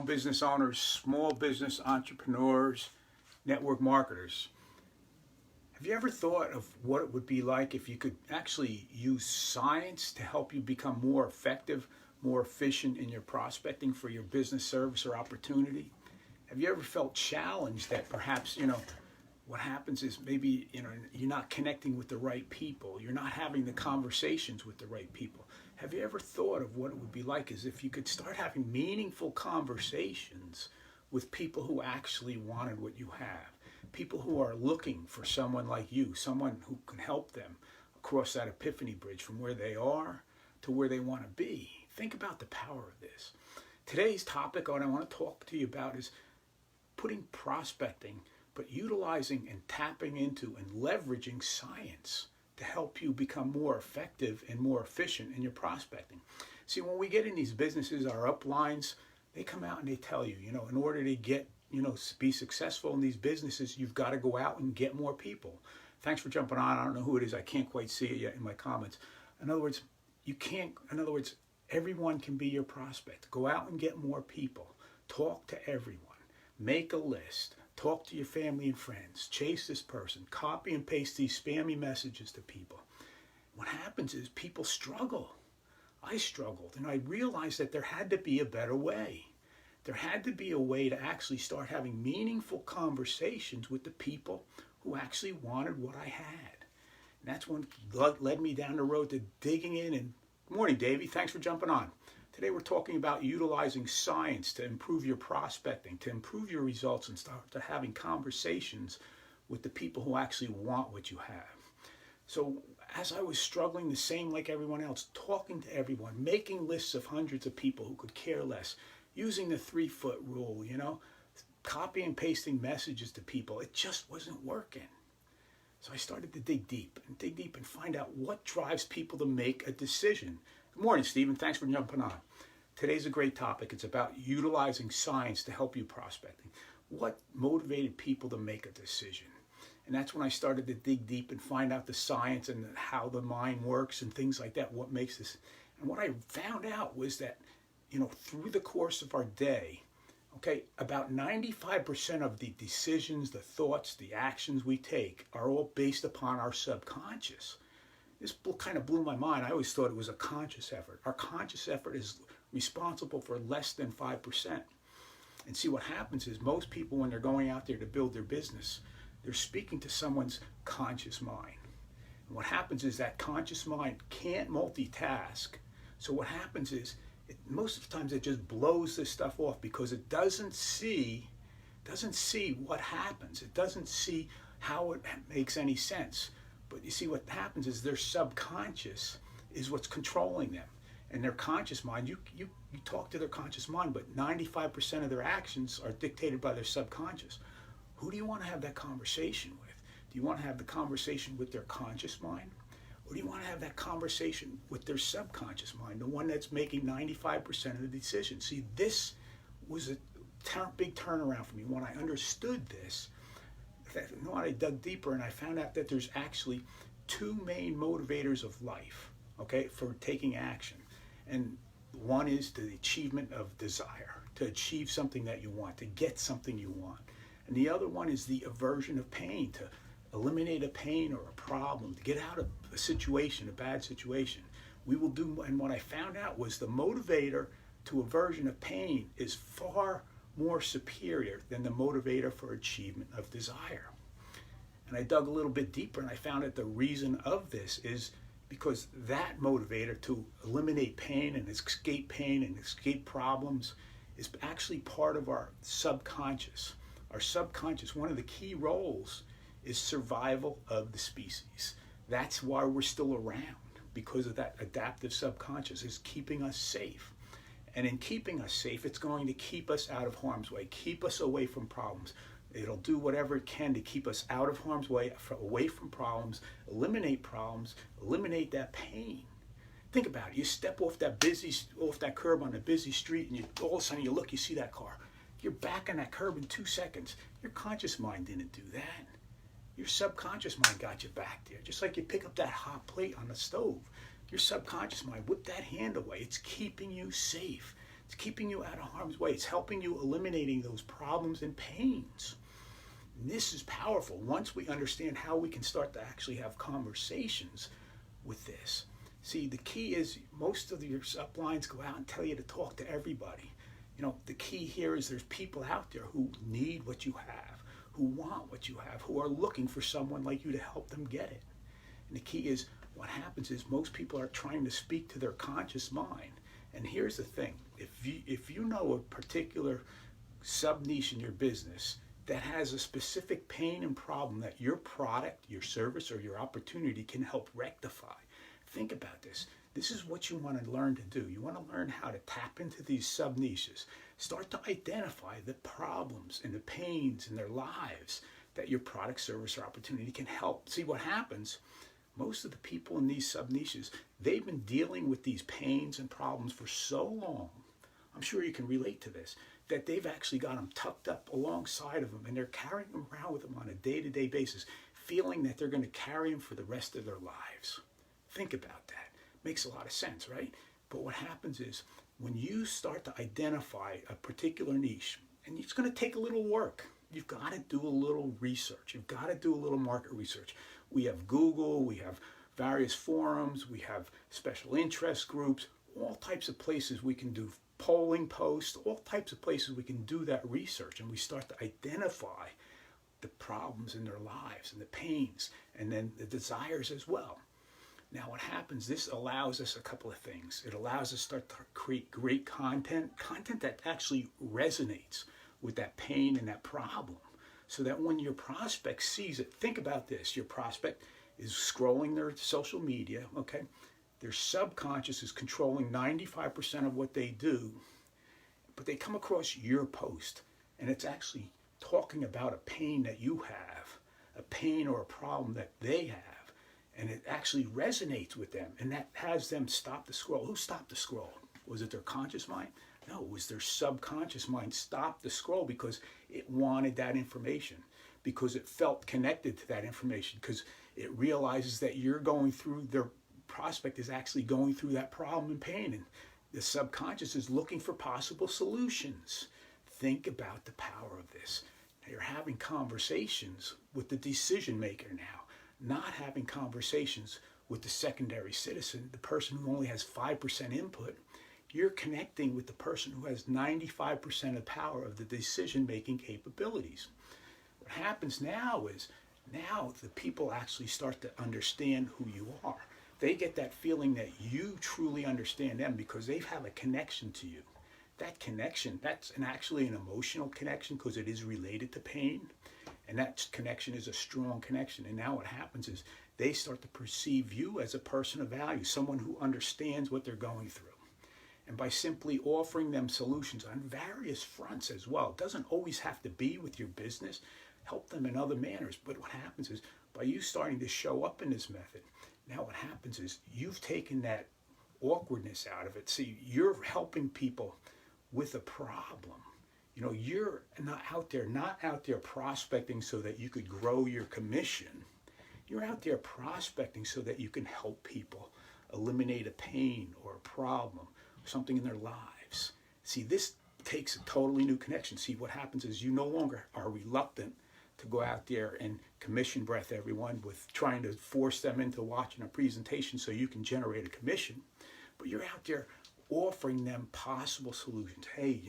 business owners, small business entrepreneurs, network marketers. Have you ever thought of what it would be like if you could actually use science to help you become more effective, more efficient in your prospecting for your business, service, or opportunity? Have you ever felt challenged that perhaps, what happens is maybe, you're not connecting with the right people. You're not having the conversations with the right people. Have you ever thought of what it would be like as if you could start having meaningful conversations with people who actually wanted what you have? People who are looking for someone like you, someone who can help them across that epiphany bridge from where they are to where they want to be. Think about the power of this. Today's topic, what I want to talk to you about is putting prospecting, but utilizing and tapping into and leveraging science to help you become more effective and more efficient in your prospecting. See, when we get in these businesses, our uplines, they come out and they tell you, in order to get, be successful in these businesses, you've got to go out and get more people. Thanks for jumping on. I don't know who it is. I can't quite see it yet in my comments. In other words, everyone can be your prospect. Go out and get more people. Talk to everyone. Make a list. Talk to your family and friends. Chase this person. Copy and paste these spammy messages to people. What happens is people struggle. I struggled, and I realized that there had to be a better way. There had to be a way to actually start having meaningful conversations with the people who actually wanted what I had. And that's what led me down the road to digging in. And good morning, Davey. Thanks for jumping on. Today we're talking about utilizing science to improve your prospecting, to improve your results, and start to having conversations with the people who actually want what you have. So as I was struggling the same like everyone else, talking to everyone, making lists of hundreds of people who could care less, using the 3-foot rule, copy and pasting messages to people, it just wasn't working. So I started to dig deep and find out what drives people to make a decision. Good morning, Stephen. Thanks for jumping on. Today's a great topic. It's about utilizing science to help you prospecting. What motivated people to make a decision? And that's when I started to dig deep and find out the science and how the mind works and things like that, what makes this. And what I found out was that, through the course of our day, about 95% of the decisions, the thoughts, the actions we take are all based upon our subconscious. This kind of blew my mind. I always thought it was a conscious effort. Our conscious effort is responsible for less than 5%. And see, what happens is most people, when they're going out there to build their business, they're speaking to someone's conscious mind. And what happens is that conscious mind can't multitask. So what happens is, most of the times it just blows this stuff off because it doesn't see what happens. It doesn't see how it makes any sense. But you see, what happens is their subconscious is what's controlling them. And their conscious mind, you talk to their conscious mind, but 95% of their actions are dictated by their subconscious. Who do you want to have that conversation with? Do you want to have the conversation with their conscious mind? Or do you want to have that conversation with their subconscious mind, the one that's making 95% of the decisions? See, this was a big turnaround for me. When I understood this, I dug deeper and I found out that there's actually two main motivators of life, for taking action. And one is the achievement of desire, to achieve something that you want, to get something you want. And the other one is the aversion of pain, to eliminate a pain or a problem, to get out of a situation, a bad situation. And what I found out was the motivator to aversion of pain is far more superior than the motivator for achievement of desire. And I dug a little bit deeper and I found that the reason of this is because that motivator to eliminate pain and escape problems is actually part of our subconscious. Our subconscious, one of the key roles is survival of the species. That's why we're still around, because of that adaptive subconscious is keeping us safe. And in keeping us safe, it's going to keep us out of harm's way, keep us away from problems. It'll do whatever it can to keep us out of harm's way, away from problems, eliminate that pain. Think about it. You step off that curb on a busy street, and all of a sudden you see that car. You're back on that curb in 2 seconds. Your conscious mind didn't do that. Your subconscious mind got you back there. Just like you pick up that hot plate on the stove. Your subconscious mind whipped that hand away. It's keeping you safe. It's keeping you out of harm's way. It's helping you eliminating those problems and pains. And this is powerful. Once we understand how we can start to actually have conversations with this. See, the key is most of your uplines go out and tell you to talk to everybody. The key here is there's people out there who need what you have, who want what you have, who are looking for someone like you to help them get it. And the key is what happens is most people are trying to speak to their conscious mind. And here's the thing, if you know a particular sub-niche in your business that has a specific pain and problem that your product, your service, or your opportunity can help rectify, think about this. This is what you want to learn to do. You want to learn how to tap into these sub-niches. Start to identify the problems and the pains in their lives that your product, service, or opportunity can help. See what happens, most of the people in these sub-niches, they've been dealing with these pains and problems for so long, I'm sure you can relate to this, that they've actually got them tucked up alongside of them, and they're carrying them around with them on a day-to-day basis, feeling that they're going to carry them for the rest of their lives. Think about that. Makes a lot of sense, right? But what happens is when you start to identify a particular niche, and it's going to take a little work. You've got to do a little research. You've got to do a little market research. We have Google, we have various forums, we have special interest groups, all types of places we can do polling posts, all types of places we can do that research, and we start to identify the problems in their lives and the pains and then the desires as well. Now what happens, this allows us a couple of things. It allows us to start to create great content that actually resonates with that pain and that problem, so that when your prospect sees it, think about this, your prospect is scrolling their social media, okay? Their subconscious is controlling 95% of what they do, but they come across your post, and it's actually talking about a pain that you have, a pain or a problem that they have, and it actually resonates with them, and that has them stop the scroll. Who stopped the scroll? Was it their conscious mind? No, it was their subconscious mind stopped the scroll because it wanted that information, because it felt connected to that information, because it realizes that you're going through, their prospect is actually going through that problem and pain, and the subconscious is looking for possible solutions. Think about the power of this. Now you're having conversations with the decision maker now, not having conversations with the secondary citizen, the person who only has 5% input. You're connecting with the person who has 95% of power of the decision-making capabilities. What happens now is, now the people actually start to understand who you are. They get that feeling that you truly understand them because they have a connection to you. That connection, that's actually an emotional connection because it is related to pain. And that connection is a strong connection. And now what happens is they start to perceive you as a person of value, someone who understands what they're going through. And by simply offering them solutions on various fronts as well, it doesn't always have to be with your business, help them in other manners. But what happens is by you starting to show up in this method, now what happens is you've taken that awkwardness out of it. See, you're helping people with a problem. You're not out there prospecting so that you could grow your commission. You're out there prospecting so that you can help people eliminate a pain or a problem, something in their lives. See, this takes a totally new connection. See, what happens is you no longer are reluctant to go out there and commission breath everyone with trying to force them into watching a presentation so you can generate a commission, but you're out there offering them possible solutions. Hey,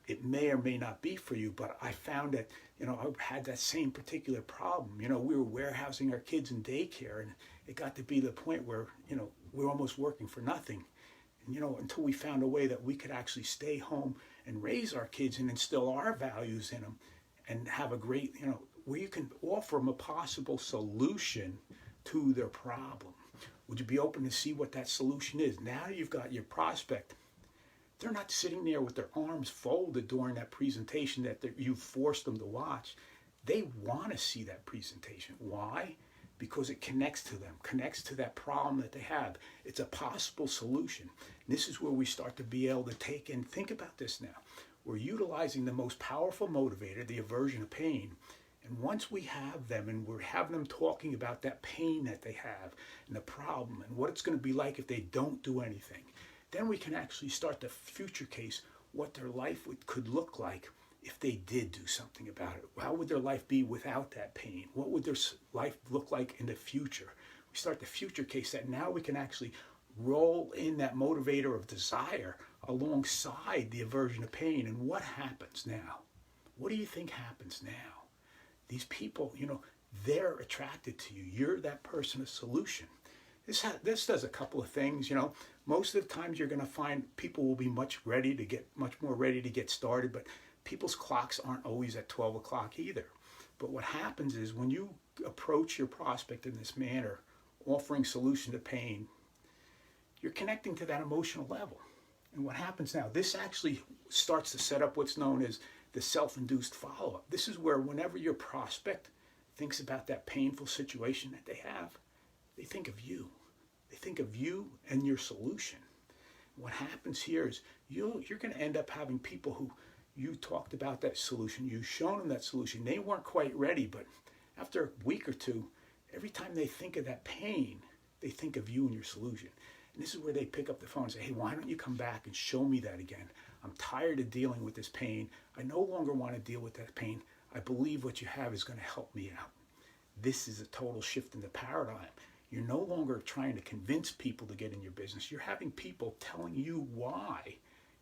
it may or may not be for you, but I found that, I had that same particular problem. We were warehousing our kids in daycare, and it got to be the point where, we're almost working for nothing. And, until we found a way that we could actually stay home and raise our kids and instill our values in them and have a great, where you can offer them a possible solution to their problem. Would you be open to see what that solution is? Now you've got your prospect. They're not sitting there with their arms folded during that presentation that you forced them to watch. They want to see that presentation. Why? Because it connects to them, connects to that problem that they have. It's a possible solution. And this is where we start to be able to take and think about this now. We're utilizing the most powerful motivator, the aversion of pain. And once we have them and we're having them talking about that pain that they have and the problem and what it's going to be like if they don't do anything, then we can actually start to future case what their life could look like if they did do something about it. How would their life be without that pain? What would their life look like in the future? We start the future case that now we can actually roll in that motivator of desire alongside the aversion of pain. And what happens now? What do you think happens now? These people, they're attracted to you. You're that person of solution. This does a couple of things. Most of the times you're going to find people will be much more ready to get started, but people's clocks aren't always at 12 o'clock either. But what happens is when you approach your prospect in this manner, offering solution to pain, you're connecting to that emotional level. And what happens now, this actually starts to set up what's known as the self-induced follow-up. This is where whenever your prospect thinks about that painful situation that they have, they think of you. They think of you and your solution. What happens here is you're going to end up having people who you talked about that solution, you've shown them that solution. They weren't quite ready, but after a week or two, every time they think of that pain, they think of you and your solution. And this is where they pick up the phone and say, hey, why don't you come back and show me that again? I'm tired of dealing with this pain. I no longer want to deal with that pain. I believe what you have is going to help me out. This is a total shift in the paradigm. You're no longer trying to convince people to get in your business. You're having people telling you why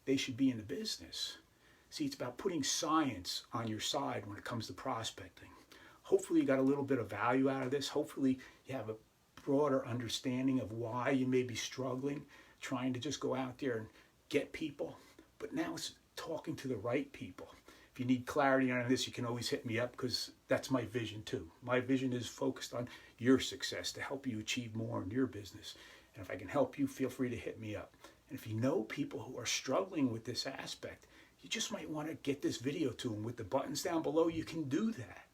they should be in the business. See, it's about putting science on your side when it comes to prospecting. Hopefully you got a little bit of value out of this. Hopefully you have a broader understanding of why you may be struggling, trying to just go out there and get people. But now it's talking to the right people. If you need clarity on this, you can always hit me up because that's my vision too. My vision is focused on your success to help you achieve more in your business. And if I can help you, feel free to hit me up. And if you know people who are struggling with this aspect, you just might want to get this video to them with the buttons down below. You can do that.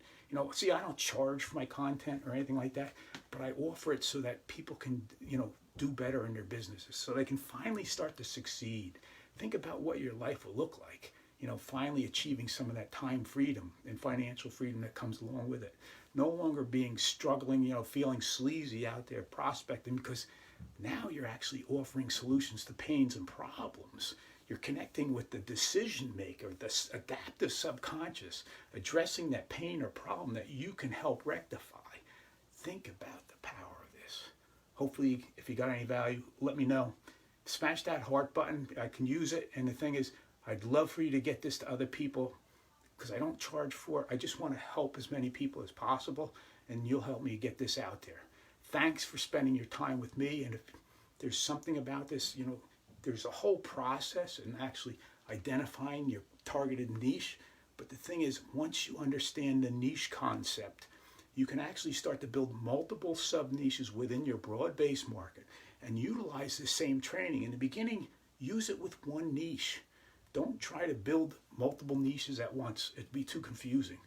See, I don't charge for my content or anything like that, but I offer it so that people can, do better in their businesses, so they can finally start to succeed. Think about what your life will look like, finally achieving some of that time freedom and financial freedom that comes along with it. No longer being struggling, feeling sleazy out there prospecting, because now you're actually offering solutions to pains and problems. You're connecting with the decision maker, the adaptive subconscious, addressing that pain or problem that you can help rectify. Think about the power of this. Hopefully, if you got any value, let me know. Smash that heart button. I can use it. And the thing is, I'd love for you to get this to other people because I don't charge for it. I just want to help as many people as possible, and you'll help me get this out there. Thanks for spending your time with me. And if there's something about this, there's a whole process in actually identifying your targeted niche. But the thing is, once you understand the niche concept, you can actually start to build multiple sub-niches within your broad-based market and utilize the same training. In the beginning, use it with one niche. Don't try to build multiple niches at once. It'd be too confusing.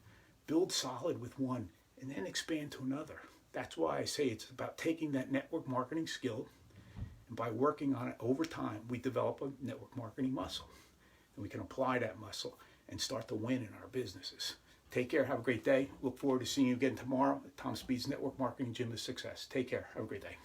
Build solid with one and then expand to another. That's why I say it's about taking that network marketing skill, and by working on it over time, we develop a network marketing muscle. And we can apply that muscle and start to win in our businesses. Take care. Have a great day. Look forward to seeing you again tomorrow at Tom Speed's Network Marketing Gym of Success. Take care. Have a great day.